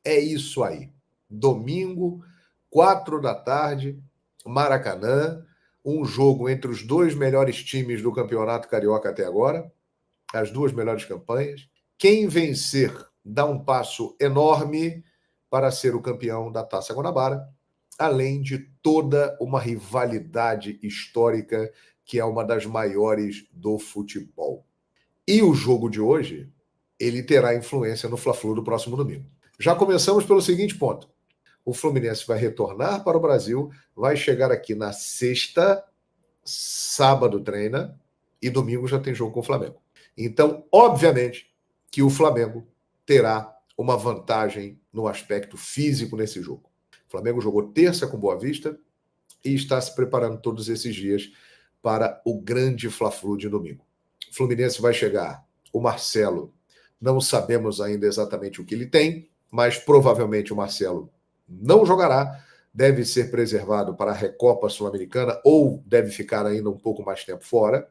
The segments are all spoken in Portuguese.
É isso aí. Domingo, 4 da tarde, Maracanã, um jogo entre os dois melhores times do Campeonato Carioca até agora, as duas melhores campanhas. Quem vencer dá um passo enorme para ser o campeão da Taça Guanabara, além de toda uma rivalidade histórica que é uma das maiores do futebol. E o jogo de hoje, ele terá influência no Fla-Flu do próximo domingo. Já começamos pelo seguinte ponto. O Fluminense vai retornar para o Brasil, vai chegar aqui na sexta, sábado treina e domingo já tem jogo com o Flamengo. Então, obviamente, que o Flamengo terá uma vantagem no aspecto físico nesse jogo. O Flamengo jogou terça com Boa Vista e está se preparando todos esses dias para o grande Fla-Flu de domingo. O Fluminense vai chegar, o Marcelo, não sabemos ainda exatamente o que ele tem, mas provavelmente o Marcelo não jogará, deve ser preservado para a Recopa Sul-Americana ou deve ficar ainda um pouco mais tempo fora.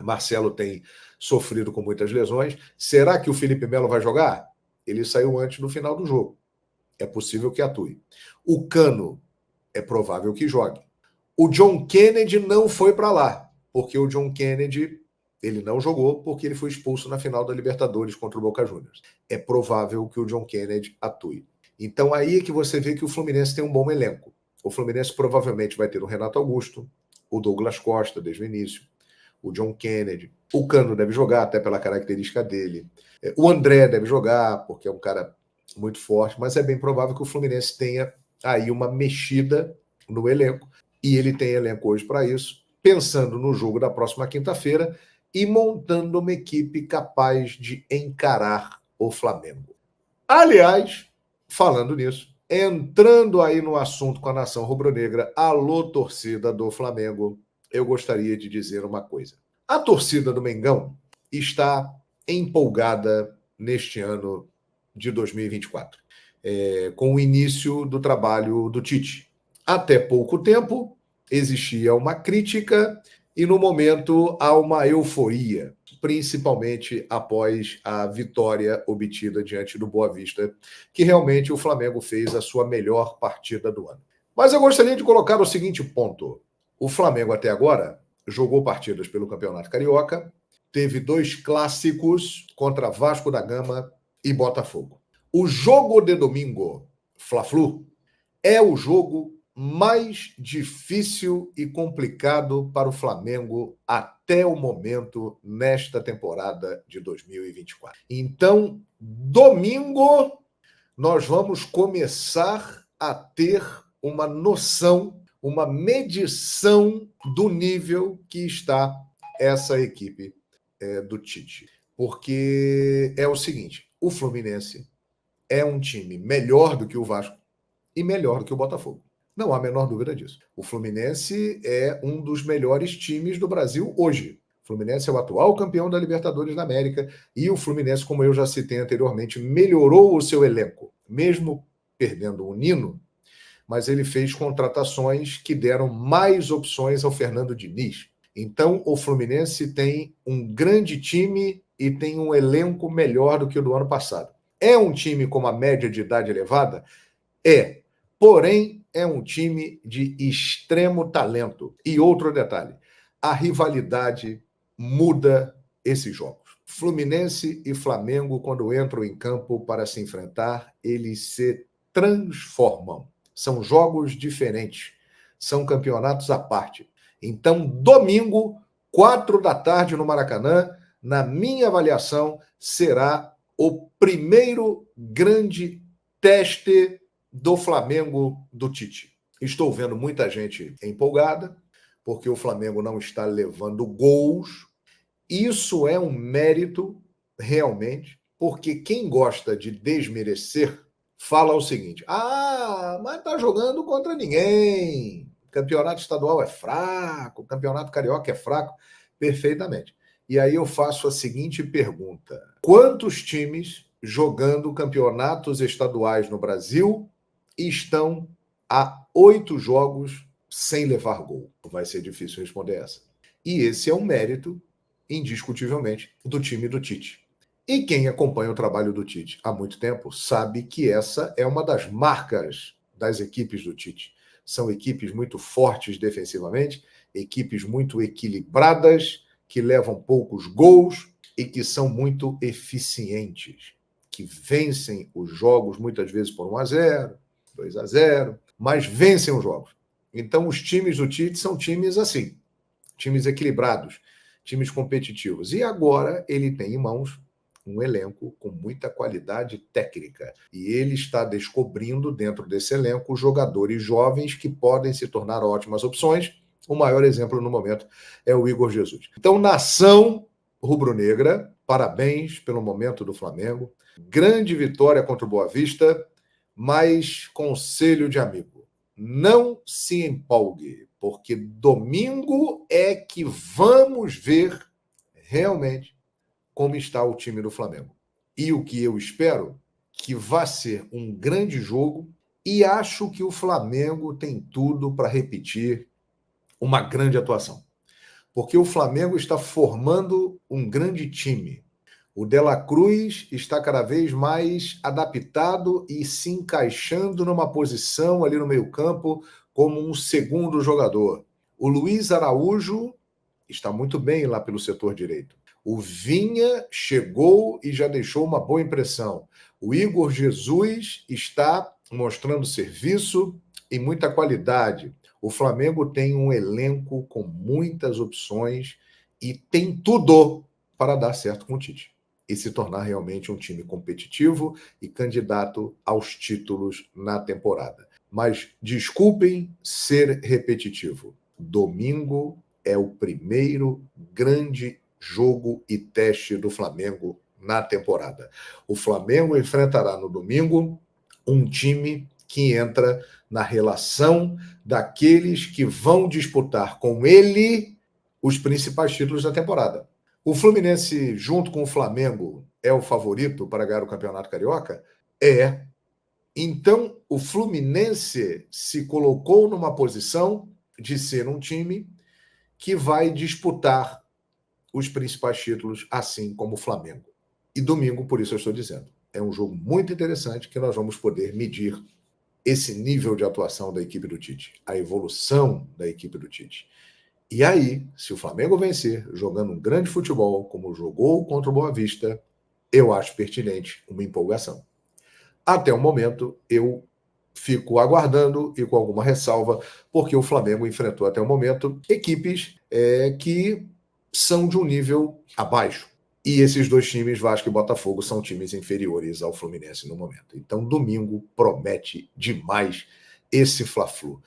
Marcelo tem sofrido com muitas lesões. Será que o Felipe Melo vai jogar? Ele saiu antes do final do jogo. É possível que atue. O Cano é provável que jogue. O John Kennedy não foi para lá, porque o John Kennedy ele não jogou porque ele foi expulso na final da Libertadores contra o Boca Juniors. É provável que o John Kennedy atue. Então aí é que você vê que o Fluminense tem um bom elenco. O Fluminense provavelmente vai ter o Renato Augusto, o Douglas Costa desde o início, o John Kennedy. O Cano deve jogar, até pela característica dele. O André deve jogar, porque é um cara muito forte, mas é bem provável que o Fluminense tenha aí uma mexida no elenco, e ele tem elenco hoje para isso, pensando no jogo da próxima quinta-feira e montando uma equipe capaz de encarar o Flamengo. Aliás, falando nisso, entrando aí no assunto com a nação rubro-negra, alô, torcida do Flamengo, eu gostaria de dizer uma coisa. A torcida do Mengão está empolgada neste ano de 2024, com o início do trabalho do Tite. Até pouco tempo existia uma crítica e no momento há uma euforia, principalmente após a vitória obtida diante do Boa Vista, que realmente o Flamengo fez a sua melhor partida do ano. Mas eu gostaria de colocar o seguinte ponto. O Flamengo até agora jogou partidas pelo Campeonato Carioca, teve 2 clássicos contra Vasco da Gama e Botafogo. O jogo de domingo, Fla-Flu, é o jogo mais difícil e complicado para o Flamengo até o momento nesta temporada de 2024. Então, domingo, nós vamos começar a ter uma noção, uma medição do nível que está essa equipe do Tite. Porque é o seguinte, o Fluminense é um time melhor do que o Vasco e melhor do que o Botafogo. Não há a menor dúvida disso. O Fluminense é um dos melhores times do Brasil hoje. O Fluminense é o atual campeão da Libertadores da América e o Fluminense, como eu já citei anteriormente, melhorou o seu elenco, mesmo perdendo o Nino, mas ele fez contratações que deram mais opções ao Fernando Diniz. Então, o Fluminense tem um grande time e tem um elenco melhor do que o do ano passado. É um time com uma média de idade elevada? É. Porém, é um time de extremo talento. E outro detalhe, a rivalidade muda esses jogos. Fluminense e Flamengo, quando entram em campo para se enfrentar, eles se transformam. São jogos diferentes, são campeonatos à parte. Então, domingo, 4 da tarde no Maracanã, na minha avaliação, será o primeiro grande teste do Flamengo do Tite. Estou vendo muita gente empolgada, porque o Flamengo não está levando gols. Isso é um mérito, realmente, porque quem gosta de desmerecer fala o seguinte: mas tá jogando contra ninguém. O campeonato estadual é fraco, o campeonato carioca é fraco. Perfeitamente. E aí eu faço a seguinte pergunta: quantos times jogando campeonatos estaduais no Brasil estão há 8 jogos sem levar gol? Vai ser difícil responder essa. E esse é um mérito, indiscutivelmente, do time do Tite. E quem acompanha o trabalho do Tite há muito tempo sabe que essa é uma das marcas das equipes do Tite. São equipes muito fortes defensivamente, equipes muito equilibradas, que levam poucos gols e que são muito eficientes, que vencem os jogos muitas vezes por 1-0, 2-0, mas vencem os jogos. Então, os times do Tite são times assim, times equilibrados, times competitivos. E agora ele tem em mãos um elenco com muita qualidade técnica. E ele está descobrindo, dentro desse elenco, jogadores jovens que podem se tornar ótimas opções. O maior exemplo no momento é o Igor Jesus. Então, nação rubro-negra, parabéns pelo momento do Flamengo. Grande vitória contra o Boa Vista, mas conselho de amigo: não se empolgue, porque domingo é que vamos ver realmente como está o time do Flamengo. E o que eu espero, que vai ser um grande jogo, e acho que o Flamengo tem tudo para repetir uma grande atuação. Porque o Flamengo está formando um grande time. O De La Cruz está cada vez mais adaptado e se encaixando numa posição ali no meio-campo como um segundo jogador. O Luiz Araújo está muito bem lá pelo setor direito. O Vinha chegou e já deixou uma boa impressão. O Igor Jesus está mostrando serviço e muita qualidade. O Flamengo tem um elenco com muitas opções e tem tudo para dar certo com o Tite e se tornar realmente um time competitivo e candidato aos títulos na temporada. Mas desculpem ser repetitivo. Domingo é o primeiro grande jogo e teste do Flamengo na temporada. O Flamengo enfrentará no domingo um time que entra na relação daqueles que vão disputar com ele os principais títulos da temporada. O Fluminense, junto com o Flamengo, é o favorito para ganhar o Campeonato Carioca? É. Então, o Fluminense se colocou numa posição de ser um time que vai disputar os principais títulos, assim como o Flamengo. E domingo, por isso eu estou dizendo, é um jogo muito interessante que nós vamos poder medir esse nível de atuação da equipe do Tite, a evolução da equipe do Tite. E aí, se o Flamengo vencer, jogando um grande futebol, como jogou contra o Boa Vista, eu acho pertinente uma empolgação. Até o momento, eu fico aguardando e com alguma ressalva, porque o Flamengo enfrentou até o momento equipes que são de um nível abaixo. E esses dois times, Vasco e Botafogo, são times inferiores ao Fluminense no momento. Então, domingo promete demais esse Fla-Flu.